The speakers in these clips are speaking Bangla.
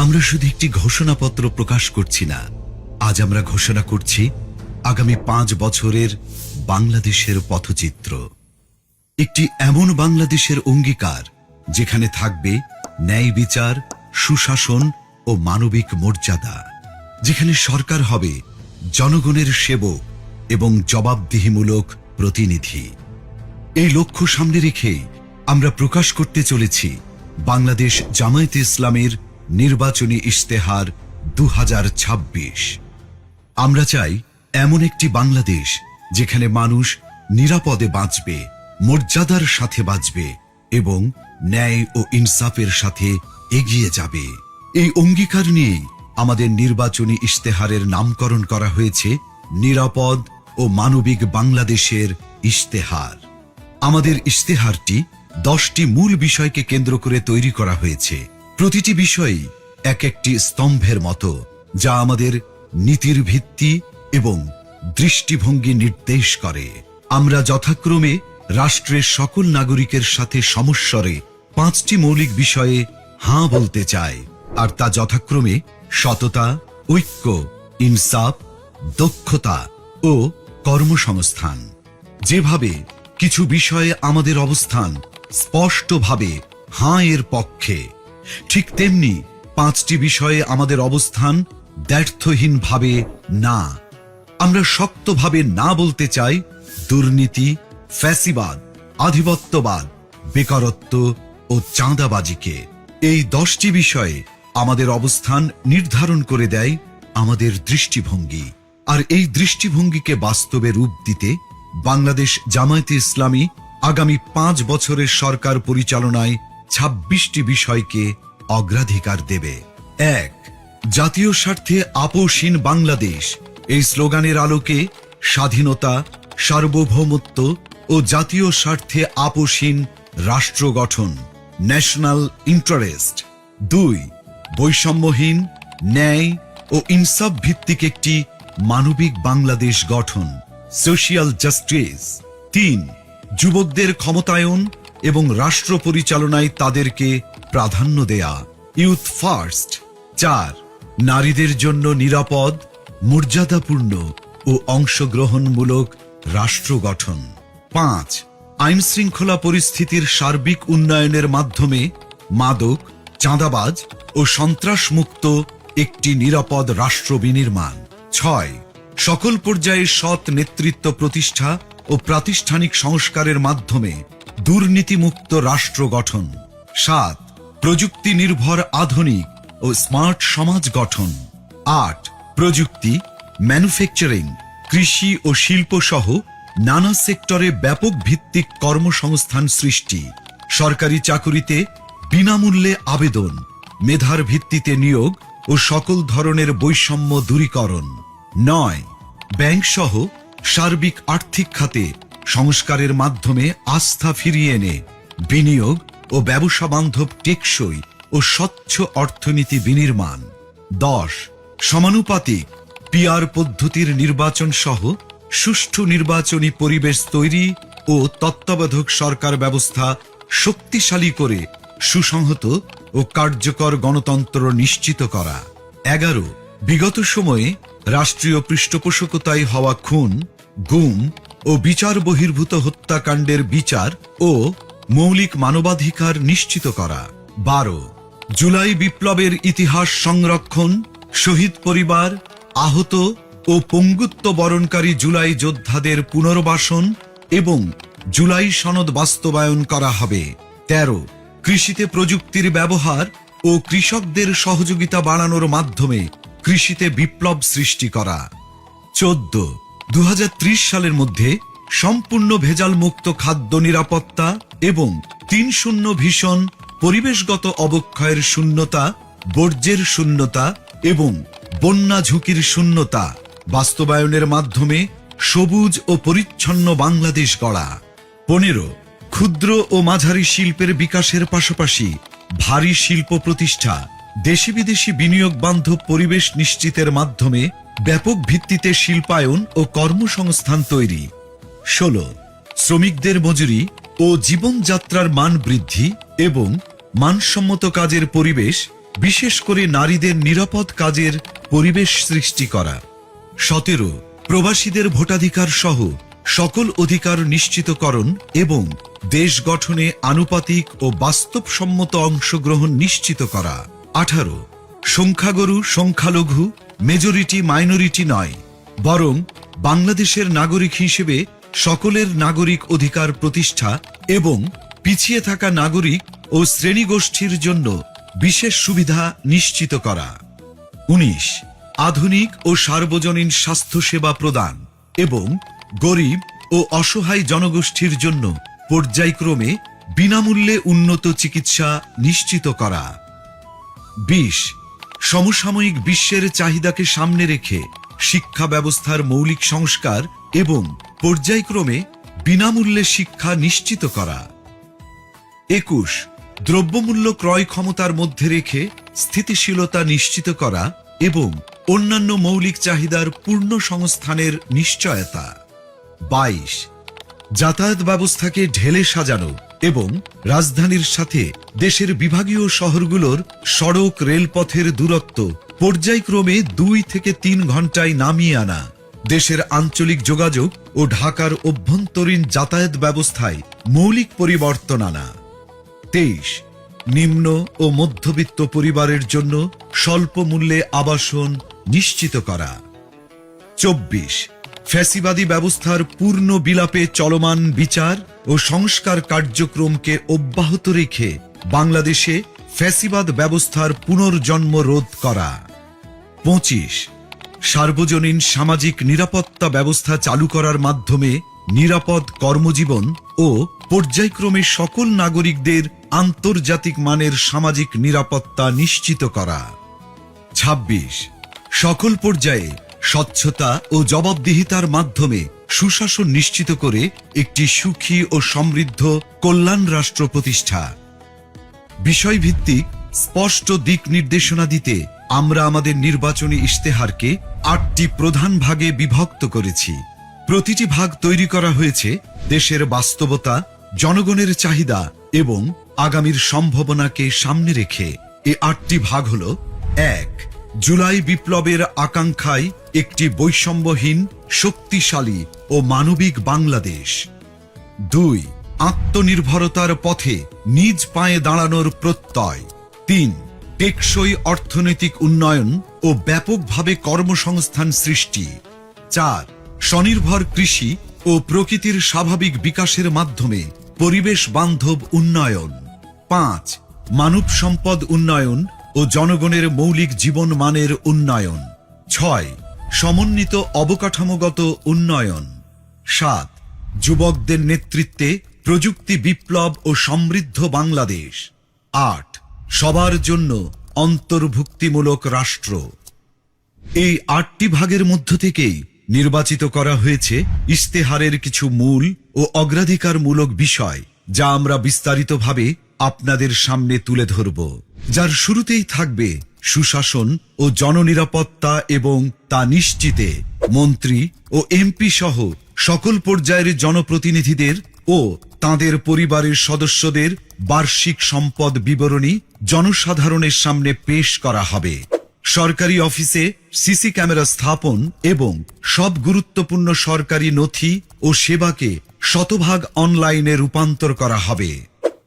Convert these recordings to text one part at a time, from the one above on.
আমরা শুধু একটি ঘোষণাপত্র প্রকাশ করছি না, আজ আমরা ঘোষণা করছি আগামী 5 বছরের বাংলাদেশের পথচিত্র। একটি এমন বাংলাদেশের অঙ্গীকার যেখানে থাকবে ন্যায় বিচার, সুশাসন ও মানবিক মর্যাদা, যেখানে সরকার হবে জনগণের সেবক এবং জবাবদিহিমূলক প্রতিনিধি। এই লক্ষ্য সামনে রেখে আমরা প্রকাশ করতে চলেছি বাংলাদেশ জামায়াতে ইসলামের নির্বাচনী ইশতেহার 2026। আমরা চাই এমন একটি বাংলাদেশ যেখানে মানুষ নিরাপদে বাঁচবে, মর্যাদার সাথে বাঁচবে এবং ন্যায় ও ইনসাফের সাথে এগিয়ে যাবে। এই অঙ্গীকার নিয়ে আমাদের নির্বাচনী ইশতেহারের নামকরণ করা হয়েছে নিরাপদ ও মানবিক বাংলাদেশের ইশতেহার। আমাদের ইশতেহারটি 10টি মূল বিষয়কে কেন্দ্র করে তৈরি করা হয়েছে। প্রতিটি বিষয়ই এক একটি স্তম্ভের মতো, যা আমাদের নীতির ভিত্তি এবং দৃষ্টিভঙ্গি নির্দেশ করে। আমরা যথাক্রমে রাষ্ট্রের সকল নাগরিকের সাথে সমস্বরে 5টি মৌলিক বিষয়ে হাঁ বলতে চাই, আর তা যথাক্রমে সততা, ঐক্য, ইনসাফ, দক্ষতা ও কর্মসংস্থান। যেভাবে কিছু বিষয়ে আমাদের অবস্থান স্পষ্টভাবে হাঁ এর পক্ষে, ঠিক তেমনি 5টি বিষয়ে আমাদের অবস্থান দ্ব্যর্থহীনভাবে না। আমরা শক্তভাবে না বলতে চাই দুর্নীতি, ফ্যাসিবাদ, আধিপত্যবাদ, বেকারত্ব ও চাঁদাবাজিকে। এই 10টি বিষয়ে আমাদের অবস্থান নির্ধারণ করে দেয় আমাদের দৃষ্টিভঙ্গি। আর এই দৃষ্টিভঙ্গিকে বাস্তবে রূপ দিতে বাংলাদেশ জামায়াতে ইসলামী আগামী 5 বছরের সরকার পরিচালনায় 26টি বিষয়কে অগ্রাধিকার দেবে। 1. জাতীয় স্বার্থে আপোষহীন বাংলাদেশ। এই স্লোগানের আলোকে স্বাধীনতা, সার্বভৌমত্ব ও জাতীয় স্বার্থে আপোষহীন রাষ্ট্র গঠন, ন্যাশনাল ইন্টারেস্ট। 2. বৈষম্যহীন, ন্যায় ও ইনসাফ ভিত্তিক একটি মানবিক বাংলাদেশ গঠন, সোশিয়াল জাস্টিস। 3. যুবকদের ক্ষমতায়ন এবং রাষ্ট্র পরিচালনায় তাদেরকে প্রাধান্য দেয়া, ইউথ ফার্স্ট। 4. নারীদের জন্য নিরাপদ, মর্যাদাপূর্ণ ও অংশগ্রহণমূলক রাষ্ট্র গঠন। 5. আইন শৃঙ্খলা পরিস্থিতির সার্বিক উন্নয়নের মাধ্যমে মাদক, চাঁদাবাজ ও সন্ত্রাসমুক্ত একটি নিরাপদ রাষ্ট্র বিনির্মাণ। 6. সকল পর্যায়ে সৎ নেতৃত্ব প্রতিষ্ঠা ও প্রাতিষ্ঠানিক সংস্কারের মাধ্যমে দুর্নীতিমুক্ত রাষ্ট্র গঠন। 7. প্রযুক্তি নির্ভর আধুনিক ও স্মার্ট সমাজ গঠন। 8. প্রযুক্তি, ম্যানুফ্যাকচারিং, কৃষি ও শিল্প সহ নানা সেক্টরে ব্যাপক ভিত্তিক কর্মসংস্থান সৃষ্টি, সরকারি চাকুরিতে বিনামূল্যে আবেদন, মেধার ভিত্তিতে নিয়োগ ও সকল ধরনের বৈষম্য দূরীকরণ। 9. ব্যাংক সহ সার্বিক আর্থিক খাতে সংস্কারের মাধ্যমে আস্থা ফিরিয়ে এনে বিনিয়োগ ও ব্যবসা বান্ধব টেকসই ও স্বচ্ছ অর্থনীতি বিনির্মাণ। 10. সমানুপাতিক পিআর পদ্ধতির নির্বাচন সহ সুষ্ঠু নির্বাচনী পরিবেশ তৈরি ও তত্ত্বাবধায়ক সরকার ব্যবস্থা শক্তিশালী করে সুসংহত ও কার্যকর গণতন্ত্র নিশ্চিত করা। 11. বিগত সময়ে রাষ্ট্রীয় পৃষ্ঠপোষকতায় হওয়া খুন, গুম ও বিচার বহির্ভূত হত্যাকাণ্ডের বিচার ও মৌলিক মানবাধিকার নিশ্চিত করা। 12. জুলাই বিপ্লবের ইতিহাস সংরক্ষণ, শহীদ পরিবার, আহত ও পঙ্গুত্ব বরণকারী জুলাই যোদ্ধাদের পুনর্বাসন এবং জুলাই সনদ বাস্তবায়ন করা হবে। 13. কৃষিতে প্রযুক্তির ব্যবহার ও কৃষকদের সহযোগিতা বাড়ানোর মাধ্যমে কৃষিতে বিপ্লব সৃষ্টি করা। 14. 2030 সালের মধ্যে সম্পূর্ণ ভেজাল মুক্ত খাদ্য নিরাপত্তা এবং 3-0 ভিশন, পরিবেশগত অবক্ষয়ের শূন্যতা, বর্জ্যের শূন্যতা এবং বন্যা ঝুঁকির শূন্যতা বাস্তবায়নের মাধ্যমে সবুজ ও পরিচ্ছন্ন বাংলাদেশ গড়া। 15. ক্ষুদ্র ও মাঝারি শিল্পের বিকাশের পাশাপাশি ভারী শিল্প প্রতিষ্ঠা, দেশি বিদেশি বিনিয়োগ বান্ধব পরিবেশ নিশ্চিতের মাধ্যমে ব্যাপক ভিত্তিতে শিল্পায়ন ও কর্মসংস্থান তৈরি। 16. শ্রমিকদের মজুরি ও জীবনযাত্রার মান বৃদ্ধি এবং মানসম্মত কাজের পরিবেশ বিশেষ করে নারীদের নিরাপদ কাজের পরিবেশ সৃষ্টি করা। 17 প্রবাসীদের ভোটাধিকার সহ সকল অধিকার নিশ্চিতকরণ এবং দেশ গঠনে আনুপাতিক ও বাস্তবসম্মত অংশগ্রহণ নিশ্চিত করা। 18 সংখ্যাগুরু সংখ্যালঘু মেজরিটি মাইনরিটি নয়, বরং বাংলাদেশের নাগরিক হিসেবে সকলের নাগরিক অধিকার প্রতিষ্ঠা এবং পিছিয়ে থাকা নাগরিক ও শ্রেণীগোষ্ঠীর জন্য বিশেষ সুবিধা নিশ্চিত করা। 19 আধুনিক ও সার্বজনীন স্বাস্থ্যসেবা প্রদান এবং গরিব ও অসহায় জনগোষ্ঠীর জন্য পর্যায়ক্রমে বিনামূল্যে উন্নত চিকিৎসা নিশ্চিত করা। 20 সমসাময়িক বিশ্বের চাহিদাকে সামনে রেখে শিক্ষা ব্যবস্থার মৌলিক সংস্কার এবং পর্যায়ক্রমে বিনামূল্যে শিক্ষা নিশ্চিত করা। 21 দ্রব্যমূল্য ক্রয় ক্ষমতার মধ্যে রেখে স্থিতিশীলতা নিশ্চিত করা এবং অন্যান্য মৌলিক চাহিদার পূর্ণ সংস্থানের নিশ্চয়তা। 22 যাতায়াত ব্যবস্থাকে ঢেলে সাজানো এবং রাজধানীর সাথে দেশের বিভাগীয় শহরগুলোর সড়ক রেলপথের দূরত্ব পর্যায়ক্রমে 2 থেকে 3 ঘন্টায় নামিয়ে আনা, দেশের আঞ্চলিক যোগাযোগ ও ঢাকার অভ্যন্তরীণ যাতায়াত ব্যবস্থায় মৌলিক পরিবর্তন আনা। 23 নিম্ন ও মধ্যবিত্ত পরিবারের জন্য স্বল্প মূল্যে আবাসন নিশ্চিত করা। 24 ফ্যাসিবাদী ব্যবস্থার পূর্ণ বিলাপে চলমান বিচার ও সংস্কার কার্যক্রমকে অব্যাহত রেখে বাংলাদেশে ফ্যাসিবাদ ব্যবস্থার পুনর্জন্ম রোধ করা। 25 সার্বজনীন সামাজিক নিরাপত্তা ব্যবস্থা চালু করার মাধ্যমে নিরাপদ কর্মজীবন ও পর্যায়ক্রমে সকল নাগরিকদের আন্তর্জাতিক মানের সামাজিক নিরাপত্তা নিশ্চিত করা। 26 সকল পর্যায়ে স্বচ্ছতা ও জবাবদিহিতার মাধ্যমে সুশাসন নিশ্চিত করে একটি সুখী ও সমৃদ্ধ কল্যাণ রাষ্ট্র প্রতিষ্ঠা। বিষয়ভিত্তিক স্পষ্ট দিক নির্দেশনা দিতে আমরা আমাদের নির্বাচনী ইশতেহারকে 8টি প্রধান ভাগে বিভক্ত করেছি। প্রতিটি ভাগ তৈরি করা হয়েছে দেশের বাস্তবতা, জনগণের চাহিদা এবং আগামীর সম্ভাবনাকে সামনে রেখে। এই 8টি ভাগ হল: 1 জুলাই বিপ্লবের আকাঙ্ক্ষায় একটি বৈষম্যহীন, শক্তিশালী ও মানবিক বাংলাদেশ। 2 আত্মনির্ভরতার পথে নিজ পায়ে দাঁড়ানোর প্রত্যয়। 3 টেকসই অর্থনৈতিক উন্নয়ন ও ব্যাপকভাবে কর্মসংস্থান সৃষ্টি। 4 স্বনির্ভর কৃষি ও প্রকৃতির স্বাভাবিক বিকাশের মাধ্যমে পরিবেশ বান্ধব উন্নয়ন। 5 মানব সম্পদ উন্নয়ন ও জনগণের মৌলিক জীবন মানের উন্নয়ন। 6 সমন্বিত অবকাঠামোগত উন্নয়ন। 7 যুবকদের নেতৃত্বে প্রযুক্তি বিপ্লব ও সমৃদ্ধ বাংলাদেশ। 8 সবার জন্য অন্তর্ভুক্তিমূলক রাষ্ট্র। এই 8টি ভাগের মধ্য থেকেই নির্বাচিত করা হয়েছে ইশতেহারের কিছু মূল ও অগ্রাধিকারমূলক বিষয়, যা আমরা বিস্তারিতভাবে আপনাদের সামনে তুলে ধরব। যার শুরুতেই থাকবে সুশাসন ও জননিরাপত্তা এবং তা নিশ্চিতে মন্ত্রী ও এমপি সহ সকল পর্যায়ের জনপ্রতিনিধিদের ও তাদের পরিবারের সদস্যদের বার্ষিক সম্পদ বিবরণী জনসাধারণের সামনে পেশ করা হবে। সরকারি অফিসে সিসি ক্যামেরা স্থাপন এবং সব গুরুত্বপূর্ণ সরকারি নথি ও সেবাকে শতভাগ অনলাইনে রূপান্তর করা হবে।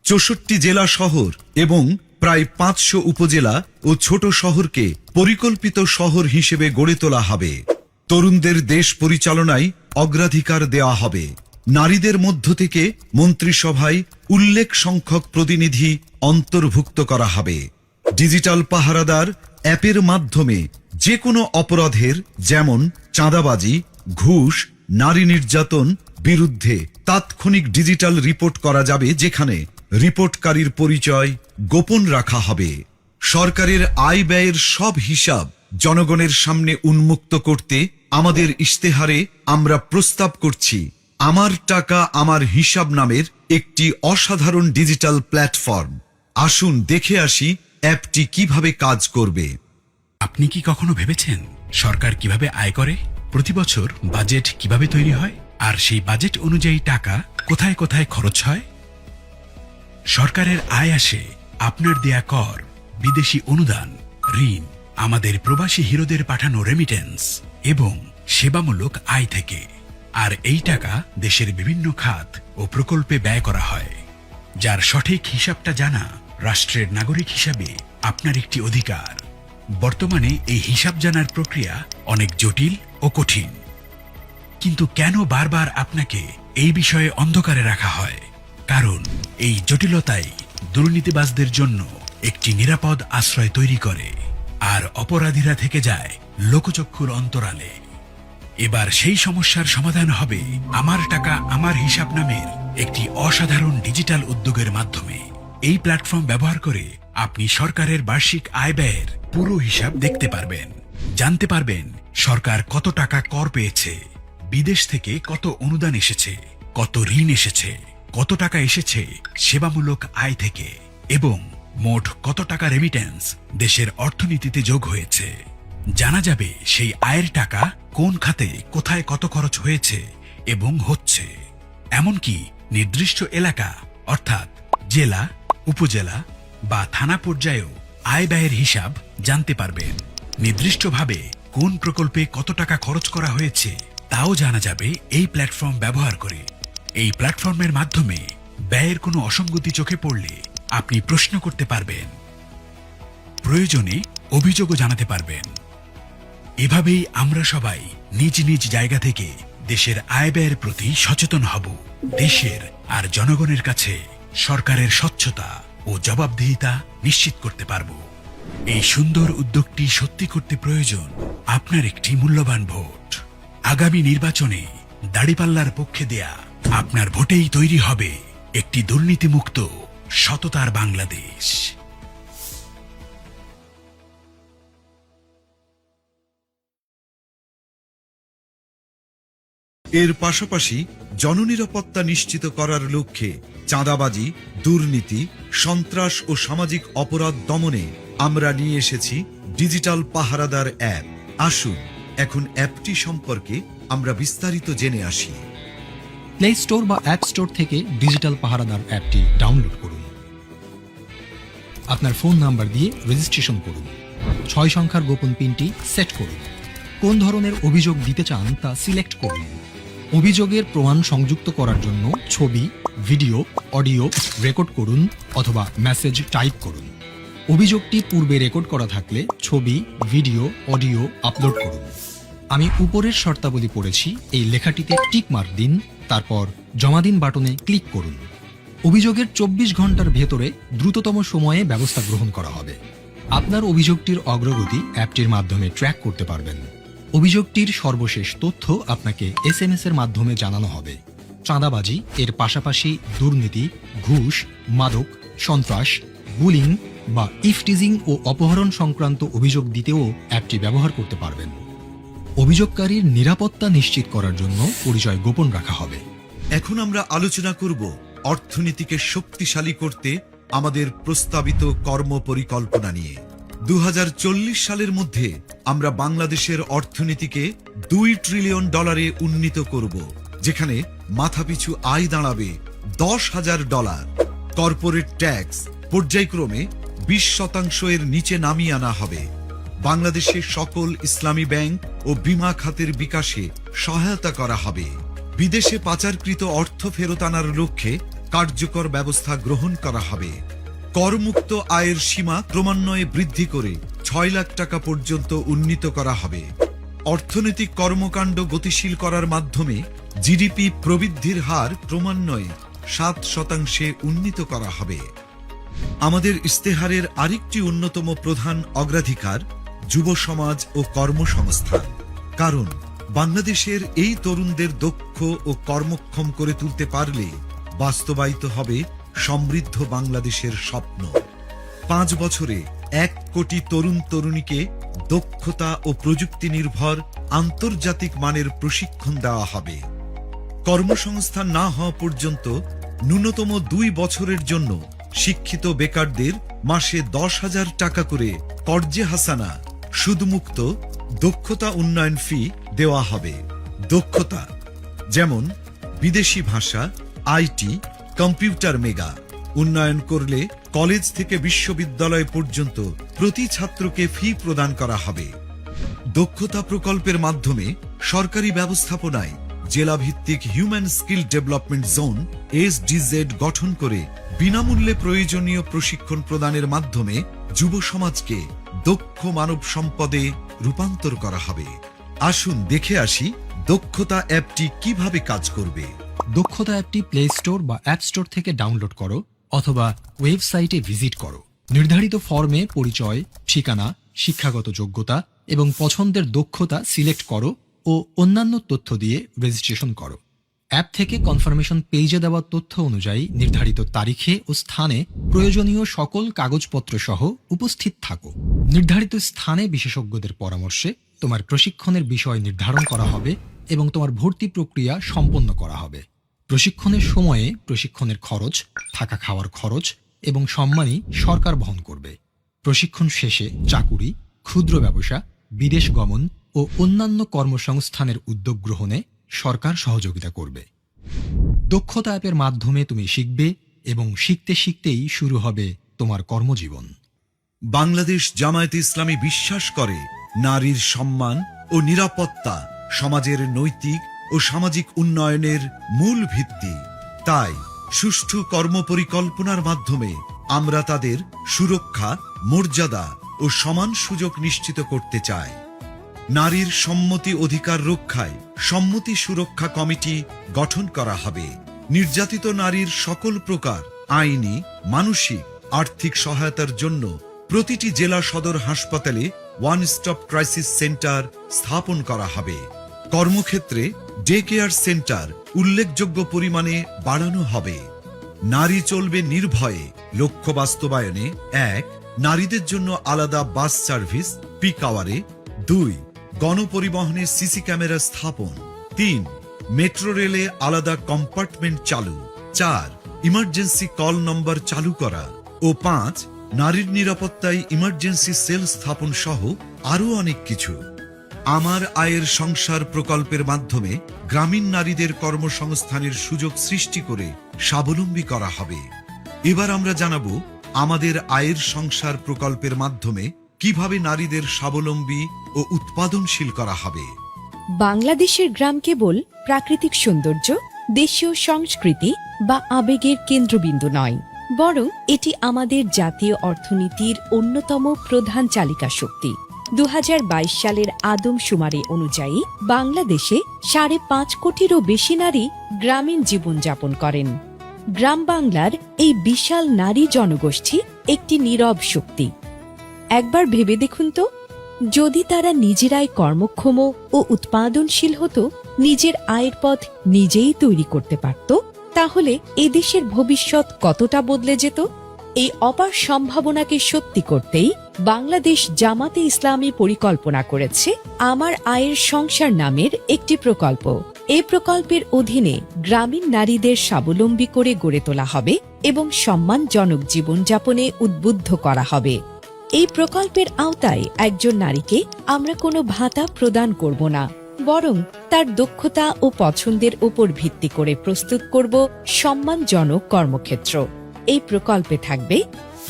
64 জেলা শহর এবং প্রায় 500 উপজেলা ও ছোট শহরকে পরিকল্পিত শহর হিসেবে গড়ে তোলা হবে। তরুণদের দেশ পরিচালনায় অগ্রাধিকার দেওয়া হবে। নারীদের মধ্য থেকে মন্ত্রিসভায় উল্লেখ সংখ্যক প্রতিনিধি অন্তর্ভুক্ত করা হবে। ডিজিটাল পাহারাদার অ্যাপের মাধ্যমে যে কোনো অপরাধের, যেমন চাঁদাবাজি, ঘুষ, নারী নির্যাতন বিরুদ্ধে তাৎক্ষণিক ডিজিটাল রিপোর্ট করা যাবে, যেখানে রিপোর্টকারীর পরিচয় গোপন রাখা হবে। সরকারের আয় ব্যয়ের সব হিসাব জনগণের সামনে উন্মুক্ত করতে আমাদের ইশতেহারে আমরা প্রস্তাব করছি আমার টাকা আমার হিসাব নামের একটি অসাধারণ ডিজিটাল প্ল্যাটফর্ম। আসুন দেখে আসি অ্যাপটি কিভাবে কাজ করবে। আপনি কি কখনো ভেবেছেন সরকার কিভাবে আয় করে, প্রতি বছর বাজেট কিভাবে তৈরি হয়, আর সেই বাজেট অনুযায়ী টাকা কোথায় কোথায় খরচ হয়? সরকারের আয় আসে আপনার দেয়া কর, বিদেশি অনুদান, ঋণ, আমাদের প্রবাসী হিরোদের পাঠানো রেমিটেন্স এবং সেবামূলক আয় থেকে। আর এই টাকা দেশের বিভিন্ন খাত ও প্রকল্পে ব্যয় করা হয়, যার সঠিক হিসাবটা জানা রাষ্ট্রের নাগরিক হিসাবে আপনার একটি অধিকার। বর্তমানে এই হিসাব জানার প্রক্রিয়া অনেক জটিল ও কঠিন, কিন্তু কেন বারবার আপনাকে এই বিষয়ে অন্ধকারে রাখা হয়? কারণ এই জটিলতাই দুর্নীতিবাজদের জন্য একটি নিরাপদ আশ্রয় তৈরি করে, আর অপরাধীরা থেকে যায় লোকচক্ষুর অন্তরালে। এবার সেই সমস্যার সমাধান হবে আমার টাকা আমার হিসাব নামের একটি অসাধারণ ডিজিটাল উদ্যোগের মাধ্যমে। এই প্ল্যাটফর্ম ব্যবহার করে আপনি সরকারের বার্ষিক আয় ব্যয়ের পুরো হিসাব দেখতে পারবেন, জানতে পারবেন সরকার কত টাকা কর পেয়েছে, বিদেশ থেকে কত অনুদান এসেছে, কত ঋণ এসেছে, কত টাকা এসেছে সেবামূলক আয় থেকে, এবং মোট কত টাকা রেমিটেন্স দেশের অর্থনীতিতে যোগ হয়েছে। জানা যাবে সেই আয়ের টাকা কোন খাতে কোথায় কত খরচ হয়েছে এবং হচ্ছে। এমনকি নির্দিষ্ট এলাকা অর্থাৎ জেলা, উপজেলা বা থানা পর্যায়েও আয় ব্যয়ের হিসাব জানতে পারবেন। নির্দিষ্টভাবে কোন প্রকল্পে কত টাকা খরচ করা হয়েছে তাও জানা যাবে এই প্ল্যাটফর্ম ব্যবহার করে। এই প্ল্যাটফর্মের মাধ্যমে ব্যয়ের কোনো অসঙ্গতি চোখে পড়লে আপনি প্রশ্ন করতে পারবেন, প্রয়োজনে অভিযোগও জানাতে পারবেন। এভাবেই আমরা সবাই নিজ নিজ জায়গা থেকে দেশের আয় ব্যয়ের প্রতি সচেতন হব। দেশের আর জনগণের কাছে সরকারের স্বচ্ছতা ও জবাবদিহিতা নিশ্চিত করতে পারব। এই সুন্দর উদ্যোগটি সত্যি করতে প্রয়োজন আপনার একটি মূল্যবান ভোট। আগামী নির্বাচনে দাড়িপাল্লার পক্ষে দেয়া আপনার ভোটেই তৈরি হবে একটি দুর্নীতিমুক্ত সততার বাংলাদেশ। এর পাশাপাশি জননিরাপত্তা নিশ্চিত করার লক্ষ্যে চাঁদাবাজি, দুর্নীতি, সন্ত্রাস ও সামাজিক অপরাধ দমনে আমরা নিয়ে এসেছি ডিজিটাল পাহারাদার অ্যাপ। আসুন এখন অ্যাপটি সম্পর্কে আমরা বিস্তারিত জেনে আসি। প্লে স্টোর বা অ্যাপ স্টোর থেকে ডিজিটাল পাহারাদার অ্যাপটি ডাউনলোড করুন। আপনার ফোন নাম্বার দিয়ে রেজিস্ট্রেশন করুন। 6 সংখ্যার গোপন পিনটি সেট করুন। কোন ধরনের অভিযোগ দিতে চান তা সিলেক্ট করুন। অভিযোগের প্রমাণ সংযুক্ত করার জন্য ছবি, ভিডিও, অডিও রেকর্ড করুন অথবা মেসেজ টাইপ করুন। অভিযোগটি পূর্বে রেকর্ড করা থাকলে ছবি, ভিডিও, অডিও আপলোড করুন। আমি উপরের শর্তাবলী পড়েছি, এই লেখাটিতে টিক মার্ক দিন, তারপর জমা দিন বাটনে ক্লিক করুন। অভিযোগের 24 ঘন্টার ভেতরে দ্রুততম সময়ে ব্যবস্থা গ্রহণ করা হবে। আপনার অভিযোগটির অগ্রগতি অ্যাপটির মাধ্যমে ট্র্যাক করতে পারবেন। অভিযোগটির সর্বশেষ তথ্য আপনাকে SMS এর মাধ্যমে জানানো হবে। চাঁদাবাজি এর পাশাপাশি দুর্নীতি, ঘুষ, মাদক, সন্ত্রাস, বুলিং বা ইফটিজিং ও অপহরণ সংক্রান্ত অভিযোগ দিতেও অ্যাপটি ব্যবহার করতে পারবেন। অভিযোগকারীর নিরাপত্তা নিশ্চিত করার জন্য পরিচয় গোপন রাখা হবে। এখন আমরা আলোচনা করব অর্থনীতিকে শক্তিশালী করতে আমাদের প্রস্তাবিত কর্ম পরিকল্পনা নিয়ে। 2040 সালের মধ্যে আমরা বাংলাদেশের অর্থনীতিকে $2 ট্রিলিয়ন উন্নীত করব, যেখানে মাথাপিছু আয় দাঁড়াবে $10,000। কর্পোরেট ট্যাক্স পর্যায়ক্রমে 20% এর নিচে নামিয়ে আনা হবে। বাংলাদেশে সকল ইসলামী ব্যাংক ও বীমা খাতের বিকাশে সহায়তা করা হবে। বিদেশে পাচারকৃত অর্থ ফেরত আনার লক্ষ্যে কার্যকর ব্যবস্থা গ্রহণ করা হবে। করমুক্ত আয়ের সীমা ক্রমান্বয়ে বৃদ্ধি করে 6 লাখ টাকা পর্যন্ত উন্নীত করা হবে। অর্থনৈতিক কর্মকাণ্ড গতিশীল করার মাধ্যমে জিডিপি প্রবৃদ্ধির হার ক্রমান্বয়ে 7% উন্নীত করা হবে। আমাদের ইস্তেহারের আরেকটি অন্যতম প্রধান অগ্রাধিকার যুব সমাজ ও কর্মসংস্থান। কারণ বাংলাদেশের এই তরুণদের দক্ষ ও কর্মক্ষম করে তুলতে পারলে বাস্তবায়িত হবে সমৃদ্ধ বাংলাদেশের স্বপ্ন। 5 বছরে 1 কোটি তরুণ তরুণীকে দক্ষতা ও প্রযুক্তি নির্ভর আন্তর্জাতিক মানের প্রশিক্ষণ দেওয়া হবে। কর্মসংস্থান না হওয়া পর্যন্ত ন্যূনতম 2 বছরের জন্য শিক্ষিত বেকারদের মাসে 10,000 টাকা করে কর্জে হাসানা সুদমুক্ত দক্ষতা উন্নয়ন ফি দেওয়া হবে। দক্ষতা যেমন বিদেশি ভাষা, আইটি, কম্পিউটার মেগা, উন্নয়ন করলে কলেজ থেকে বিশ্ববিদ্যালয় পর্যন্ত প্রতি ছাত্রকে ফি প্রদান করা হবে। দক্ষতা প্রকল্পের মাধ্যমে সরকারি ব্যবস্থাপনায় জেলাভিত্তিক হিউম্যান স্কিল ডেভেলপমেন্ট জোন এসডিজেড গঠন করে বিনামূল্যে প্রয়োজনীয় প্রশিক্ষণ প্রদানের মাধ্যমে যুব সমাজকে দক্ষ মানব সম্পদে রূপান্তর করা হবে। আসুন দেখে আসি দক্ষতা অ্যাপটি কিভাবে কাজ করবে। দক্ষতা অ্যাপটি প্লে স্টোর বা অ্যাপ স্টোর থেকে ডাউনলোড করো অথবা ওয়েবসাইটে ভিজিট করো। নির্ধারিত ফর্মে পরিচয়, ঠিকানা, শিক্ষাগত যোগ্যতা এবং পছন্দের দক্ষতা সিলেক্ট করো ও অন্যান্য তথ্য দিয়ে রেজিস্ট্রেশন করো। অ্যাপ থেকে কনফার্মেশন পেজে দেওয়া তথ্য অনুযায়ী নির্ধারিত তারিখে ও স্থানে প্রয়োজনীয় সকল কাগজপত্র সহ উপস্থিত থাকো। নির্ধারিত স্থানে বিশেষজ্ঞদের পরামর্শে তোমার প্রশিক্ষণের বিষয় নির্ধারণ করা হবে এবং তোমার ভর্তি প্রক্রিয়া সম্পন্ন করা হবে। প্রশিক্ষণের সময়ে প্রশিক্ষণের খরচ, থাকা খাওয়ার খরচ এবং সম্মানী সরকার বহন করবে। প্রশিক্ষণ শেষে চাকুরি, ক্ষুদ্র ব্যবসা, বিদেশ গমন ও অন্যান্য কর্মসংস্থানের উদ্যোগ গ্রহণে সরকার সহযোগিতা করবে। দক্ষতা অ্যাপের মাধ্যমে তুমি শিখবে এবং শিখতে শিখতেই শুরু হবে তোমার কর্মজীবন। বাংলাদেশ জামায়াতে ইসলামী বিশ্বাস করে নারীর সম্মান ও নিরাপত্তা সমাজের নৈতিক ও সামাজিক উন্নয়নের মূল ভিত্তি। তাই সুষ্ঠু কর্মপরিকল্পনার মাধ্যমে আমরা তাদের সুরক্ষা, মর্যাদা ও সমান সুযোগ নিশ্চিত করতে চাই। নারীর সম্মতি অধিকার রক্ষায় সম্মতি সুরক্ষা কমিটি গঠন করা হবে। নির্যাতিত নারীর সকল প্রকার আইনি, মানসিক, আর্থিক সহায়তার জন্য প্রতিটি জেলা সদর হাসপাতালে ওয়ান স্টপ ক্রাইসিস সেন্টার স্থাপন করা হবে। কর্মক্ষেত্রে ডে কেয়ার সেন্টার উল্লেখযোগ্য পরিমাণে বাড়ানো হবে। নারী চলবে নির্ভয়ে লক্ষ্য বাস্তবায়নে 1. নারীদের জন্য আলাদা বাস সার্ভিস পিক আওয়ারে। 2. গণপরিবহনে সিসি ক্যামেরা স্থাপন। 3. মেট্রো রেলে আলাদা কম্পার্টমেন্ট চালু। 4. ইমার্জেন্সি কল নম্বর চালু করা ও 5. নারীর নিরাপত্তায় ইমার্জেন্সি সেল স্থাপন সহ আরও অনেক কিছু। আমার আয়ের সংসার প্রকল্পের মাধ্যমে গ্রামীণ নারীদের কর্মসংস্থানের সুযোগ সৃষ্টি করে স্বাবলম্বী করা হবে। এবার আমরা জানাবো আমাদের আয়ের সংসার প্রকল্পের মাধ্যমে কিভাবে নারীদের স্বাবলম্বী ও উৎপাদনশীল করা হবে। বাংলাদেশের গ্রাম কেবল প্রাকৃতিক সৌন্দর্য, দেশীয় সংস্কৃতি বা আবেগের কেন্দ্রবিন্দু নয়, বরং এটি আমাদের জাতীয় অর্থনীতির অন্যতম প্রধান চালিকা শক্তি। 2022 সালের আদমশুমারি অনুযায়ী বাংলাদেশে 5.5 কোটিরও বেশি নারী গ্রামীণ জীবনযাপন করেন। গ্রাম বাংলার এই বিশাল নারী জনগোষ্ঠী একটি নীরব শক্তি। একবার ভেবে দেখুন তো, যদি তারা নিজেরাই কর্মক্ষম ও উৎপাদনশীল হতো, নিজের আয়ের পথ নিজেই তৈরি করতে পারত, তাহলে এদেশের ভবিষ্যৎ কতটা বদলে যেত। এই অপার সম্ভাবনাকে সত্যি করতেই বাংলাদেশ জামাতে ইসলামী পরিকল্পনা করেছে আমার আয়ের সংসার নামের একটি প্রকল্প। এই প্রকল্পের অধীনে গ্রামীণ নারীদের স্বাবলম্বী করে গড়ে তোলা হবে এবং সম্মানজনক জীবনযাপনে উদ্বুদ্ধ করা হবে। এই প্রকল্পের আওতায় একজন নারীকে আমরা কোনো ভাতা প্রদান করব না, বরং তার দক্ষতা ও পছন্দের উপর ভিত্তি করে প্রস্তুত করব সম্মানজনক কর্মক্ষেত্র। এই প্রকল্পে থাকবে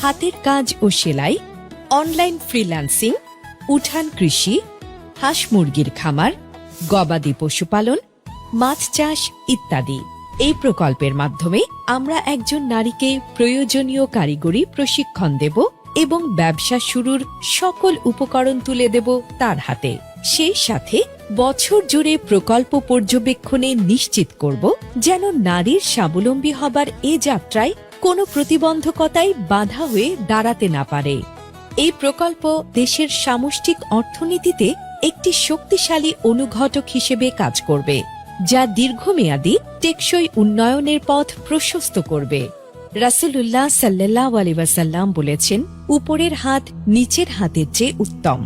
হাতের কাজ ও সেলাই, অনলাইন ফ্রিল্যান্সিং, উঠান কৃষি, হাঁস মুরগির খামার, গবাদি পশুপালন, মাছ চাষ ইত্যাদি। এই প্রকল্পের মাধ্যমে আমরা একজন নারীকে প্রয়োজনীয় কারিগরি প্রশিক্ষণ দেব এবং ব্যবসা শুরুর সকল উপকরণ তুলে দেব তার হাতে। সেই সাথে বছর জুড়ে প্রকল্প পর্যবেক্ষণে নিশ্চিত করব যেন নারীর স্বাবলম্বী হবার এ যাত্রায় কোনো প্রতিবন্ধকতাই বাধা হয়ে দাঁড়াতে না পারে। এই প্রকল্প দেশের সামষ্টিক অর্থনীতিতে একটি শক্তিশালী অনুঘটক হিসেবে কাজ করবে, যা দীর্ঘমেয়াদী টেকসই উন্নয়নের পথ প্রশস্ত করবে। রাসূলুল্লাহ সাল্লাল্লাহু আলাইহি ওয়াসাল্লাম বলেছেন, উপরের হাত নিচের হাতের চেয়ে উত্তম,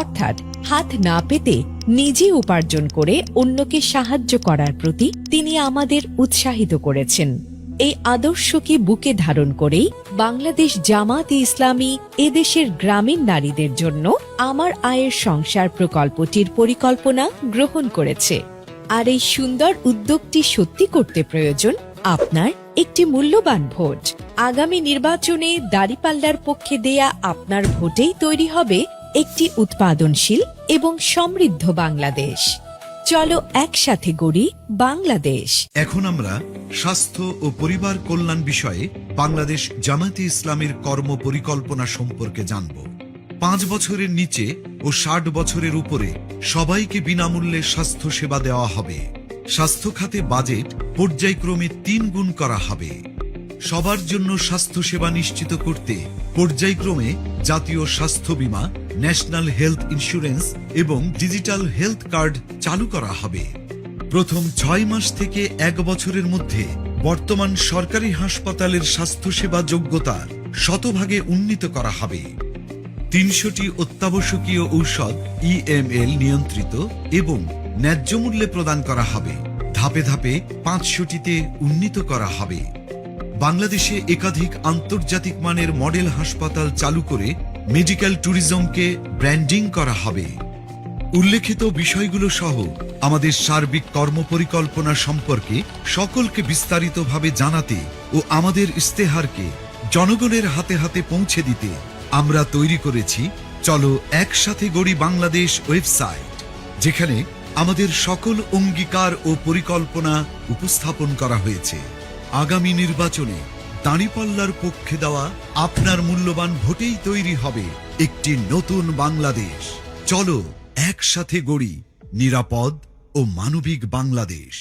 অর্থাৎ হাত না পেতে নিজে উপার্জন করে অন্যকে সাহায্য করার প্রতি তিনি আমাদের উৎসাহিত করেছেন। এই আদর্শকে বুকে ধারণ করেই বাংলাদেশ জামাতে ইসলামী এদেশের গ্রামীণ নারীদের জন্য আমার আয়ের সংসার প্রকল্পটির পরিকল্পনা গ্রহণ করেছে। আর এই সুন্দর উদ্যোগটি সত্যি করতে প্রয়োজন আপনার একটি মূল্যবান ভোট। আগামী নির্বাচনে দাঁড়িপাল্লার পক্ষে দেয়া আপনার ভোটেই তৈরি হবে একটি উৎপাদনশীল এবং সমৃদ্ধ বাংলাদেশ। চলো একসাথে গড়ি বাংলাদেশ। এখন আমরা স্বাস্থ্য ও পরিবার কল্যাণ বিষয়ে বাংলাদেশ জামায়াতে ইসলামের কর্ম পরিকল্পনা সম্পর্কে জানব। 5 বছরের নিচে ও 60 বছরের উপরে সবাইকে বিনামূল্যে স্বাস্থ্য সেবা দেওয়া হবে। স্বাস্থ্য খাতে বাজেট পর্যায়ক্রমে 3 গুণ করা হবে। সবার জন্য স্বাস্থ্য সেবা নিশ্চিত করতে পর্যায়ক্রমে জাতীয় স্বাস্থ্য বীমা, ন্যাশনাল হেলথ ইন্স্যুরেন্স এবং ডিজিটাল হেলথ কার্ড চালু করা হবে। প্রথম 6 মাস থেকে 1 বছরের মধ্যে বর্তমান সরকারি হাসপাতালের স্বাস্থ্যসেবা যোগ্যতা শতভাগে উন্নীত করা হবে। 300টি অত্যাবশ্যকীয় ঔষধ EML নিয়ন্ত্রিত এবং ন্যায্য মূল্যে প্রদান করা হবে। ধাপে ধাপে 500টিতে উন্নীত করা হবে। বাংলাদেশে একাধিক আন্তর্জাতিক মানের মডেল হাসপাতাল চালু করে মেডিকেল ট্যুরিজমকে ব্র্যান্ডিং করা হবে। উল্লেখিত বিষয়গুলো সহ আমাদের সার্বিক কর্মপরিকল্পনা সম্পর্কে সকলকে বিস্তারিতভাবে জানাতে ও আমাদের ইস্তেহারকে জনগণের হাতে হাতে পৌঁছে দিতে আমরা তৈরি করেছি চলো একসাথে গড়ি বাংলাদেশ ওয়েবসাইট, যেখানে আমাদের সকল অঙ্গীকার ও পরিকল্পনা উপস্থাপন করা হয়েছে। আগামী নির্বাচনে দাঁড়িপাল্লার পক্ষে দেওয়া আপনার মূল্যবান ভোটেই তৈরি হবে একটি নতুন বাংলাদেশ। চলো একসাথে গড়ি নিরাপদ ও মানবিক বাংলাদেশ।